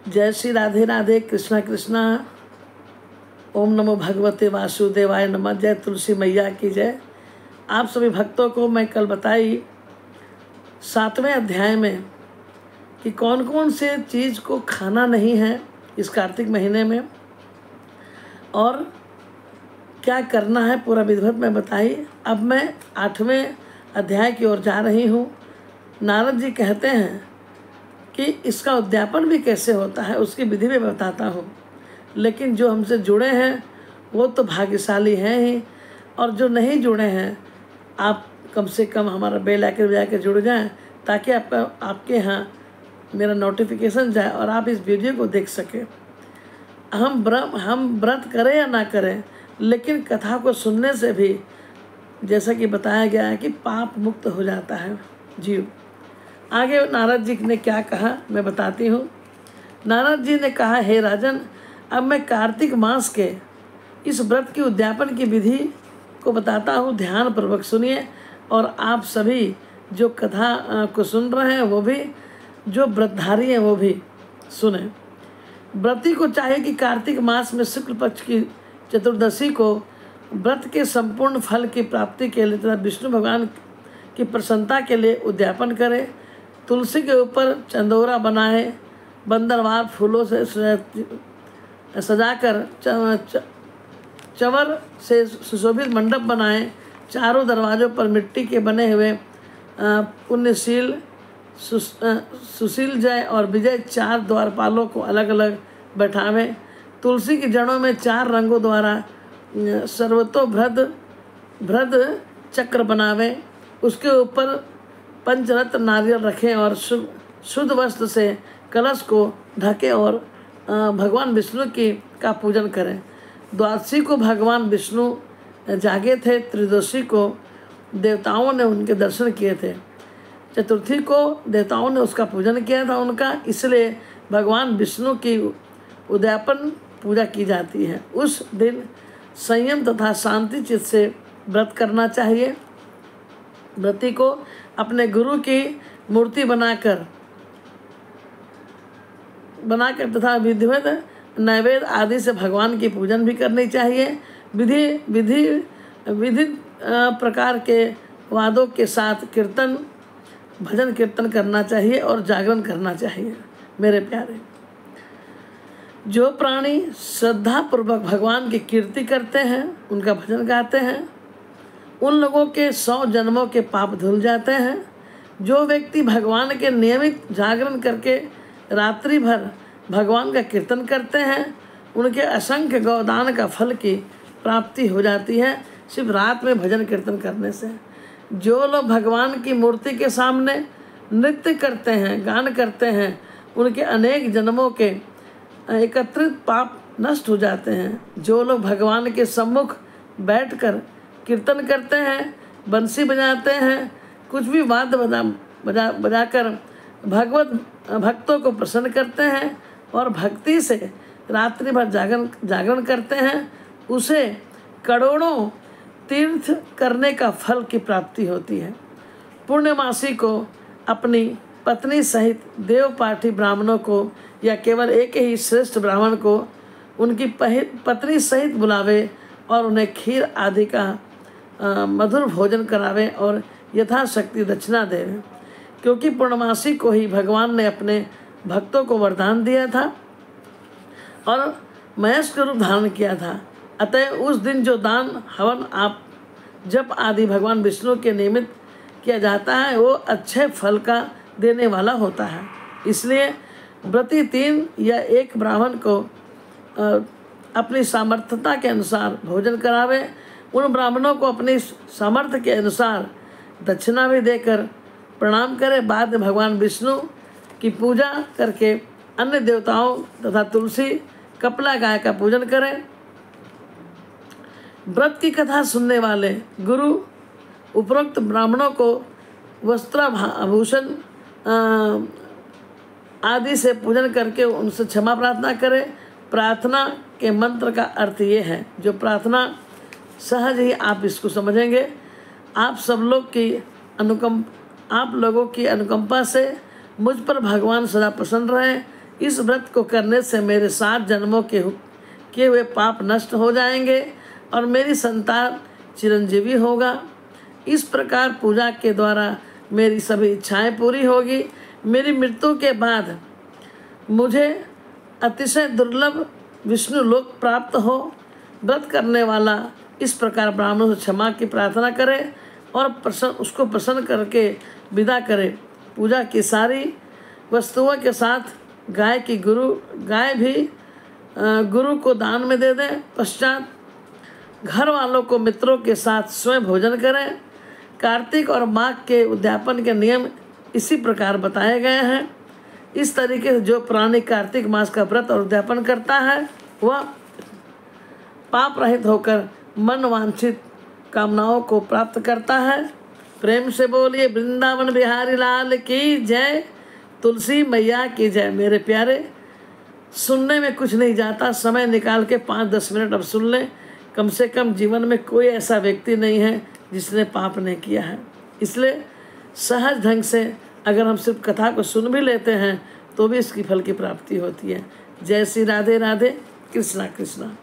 जय श्री राधे राधे, कृष्णा कृष्णा। ओम नमो भगवते वासुदेवाय नमः। जय तुलसी मैया की जय। आप सभी भक्तों को मैं कल बताई 7वें अध्याय में कि कौन कौन से चीज़ को खाना नहीं है इस कार्तिक महीने में और क्या करना है, पूरा विधिवत मैं बताई। अब मैं 8वें अध्याय की ओर जा रही हूँ। नारद जी कहते हैं कि इसका उद्यापन भी कैसे होता है, उसकी विधि में बताता हूँ। लेकिन जो हमसे जुड़े हैं वो तो भाग्यशाली हैं ही, और जो नहीं जुड़े हैं आप कम से कम हमारा बेल आइकन बजा के जुड़ जाएं, ताकि आपके यहाँ मेरा नोटिफिकेशन जाए और आप इस वीडियो को देख सकें। हम व्रत करें या ना करें, लेकिन कथा को सुनने से भी जैसा कि बताया गया है कि पाप मुक्त हो जाता है जीव। आगे नारद जी ने क्या कहा मैं बताती हूँ। नारद जी ने कहा, हे राजन, अब मैं कार्तिक मास के इस व्रत की उद्यापन की विधि को बताता हूँ। ध्यान पूर्वक सुनिए, और आप सभी जो कथा को सुन रहे हैं वो भी, जो व्रतधारी हैं वो भी सुने। व्रती को चाहिए कि कार्तिक मास में शुक्ल पक्ष की चतुर्दशी को व्रत के संपूर्ण फल की प्राप्ति के लिए तथा विष्णु भगवान की प्रसन्नता के लिए उद्यापन करे। तुलसी के ऊपर चंदोरा बनाए, बंदरवार फूलों से सजाकर चंवर से सुशोभित मंडप बनाए। चारों दरवाज़ों पर मिट्टी के बने हुए पुण्यशील, सुशील, जय और विजय 4 द्वारपालों को अलग अलग बैठावें। तुलसी की जड़ों में 4 रंगों द्वारा सर्वतोभृद चक्र बनावें। उसके ऊपर पंचरत्न नारियल रखें और शुद्ध वस्त्र से कलश को ढकें और भगवान विष्णु का पूजन करें। द्वादशी को भगवान विष्णु जागे थे, त्रयोदशी को देवताओं ने उनके दर्शन किए थे, चतुर्थी को देवताओं ने उसका पूजन किया था उनका, इसलिए भगवान विष्णु की उद्यापन पूजा की जाती है। उस दिन संयम तथा शांति चित्त से व्रत करना चाहिए। व्रती को अपने गुरु की मूर्ति बनाकर तथा विधिवत नैवेद्य आदि से भगवान की पूजन भी करनी चाहिए। विधि प्रकार के वादों के साथ भजन कीर्तन करना चाहिए और जागरण करना चाहिए। मेरे प्यारे, जो प्राणी श्रद्धा पूर्वक भगवान की कीर्ति करते हैं, उनका भजन गाते हैं, उन लोगों के 100 जन्मों के पाप धुल जाते हैं। जो व्यक्ति भगवान के नियमित जागरण करके रात्रि भर भगवान का कीर्तन करते हैं, उनके असंख्य गौदान का फल की प्राप्ति हो जाती है, सिर्फ रात में भजन कीर्तन करने से। जो लोग भगवान की मूर्ति के सामने नृत्य करते हैं, गान करते हैं, उनके अनेक जन्मों के एकत्रित पाप नष्ट हो जाते हैं। जो लोग भगवान के सम्मुख बैठकर कीर्तन करते हैं, बंसी बजाते हैं, कुछ भी वाद्य बजाकर भक्तों को प्रसन्न करते हैं और भक्ति से रात्रि भर जागरण करते हैं, उसे करोड़ों तीर्थ करने का फल की प्राप्ति होती है। पूर्णमासी को अपनी पत्नी सहित देवपाठी ब्राह्मणों को या केवल एक ही श्रेष्ठ ब्राह्मण को उनकी पत्नी सहित बुलावे और उन्हें खीर आदि का मधुर भोजन करावे और यथाशक्ति दक्षिणा देवे, क्योंकि पूर्णमासी को ही भगवान ने अपने भक्तों को वरदान दिया था और महेश का रूप धारण किया था। अतः उस दिन जो दान, हवन, आप जप आदि भगवान विष्णु के निमित्त किया जाता है, वो अच्छे फल का देने वाला होता है। इसलिए व्रती 3 या 1 ब्राह्मण को अपनी सामर्थ्यता के अनुसार भोजन करावे। उन ब्राह्मणों को अपनी सामर्थ्य के अनुसार दक्षिणा भी देकर प्रणाम करें। बाद में भगवान विष्णु की पूजा करके अन्य देवताओं तथा तुलसी, कपिला गाय का पूजन करें। व्रत की कथा सुनने वाले गुरु उपरोक्त ब्राह्मणों को वस्त्राभूषण आदि से पूजन करके उनसे क्षमा प्रार्थना करें। प्रार्थना के मंत्र का अर्थ ये है, जो प्रार्थना सहज ही आप इसको समझेंगे। आप लोगों की अनुकंपा से मुझ पर भगवान सदा प्रसन्न रहे, इस व्रत को करने से मेरे 7 जन्मों के किए हुए पाप नष्ट हो जाएंगे और मेरी संतान चिरंजीवी होगा। इस प्रकार पूजा के द्वारा मेरी सभी इच्छाएं पूरी होगी। मेरी मृत्यु के बाद मुझे अतिशय दुर्लभ विष्णु लोक प्राप्त हो। व्रत करने वाला इस प्रकार ब्राह्मणों से क्षमा की प्रार्थना करे और उसको प्रसन्न करके विदा करे। पूजा की सारी वस्तुओं के साथ गाय भी गुरु को दान में दे दें। पश्चात घर वालों को मित्रों के साथ स्वयं भोजन करें। कार्तिक और माघ के उद्यापन के नियम इसी प्रकार बताए गए हैं। इस तरीके से जो प्राणी कार्तिक मास का व्रत और उद्यापन करता है वह पाप रहित होकर मन वांछित कामनाओं को प्राप्त करता है। प्रेम से बोलिए वृंदावन बिहारी लाल की जय, तुलसी मैया की जय। मेरे प्यारे, सुनने में कुछ नहीं जाता, समय निकाल के 5-10 मिनट अब सुन लें। कम से कम जीवन में कोई ऐसा व्यक्ति नहीं है जिसने पाप नहीं किया है। इसलिए सहज ढंग से अगर हम सिर्फ कथा को सुन भी लेते हैं तो भी इसकी फल की प्राप्ति होती है। जय श्री राधे राधे, कृष्णा कृष्णा।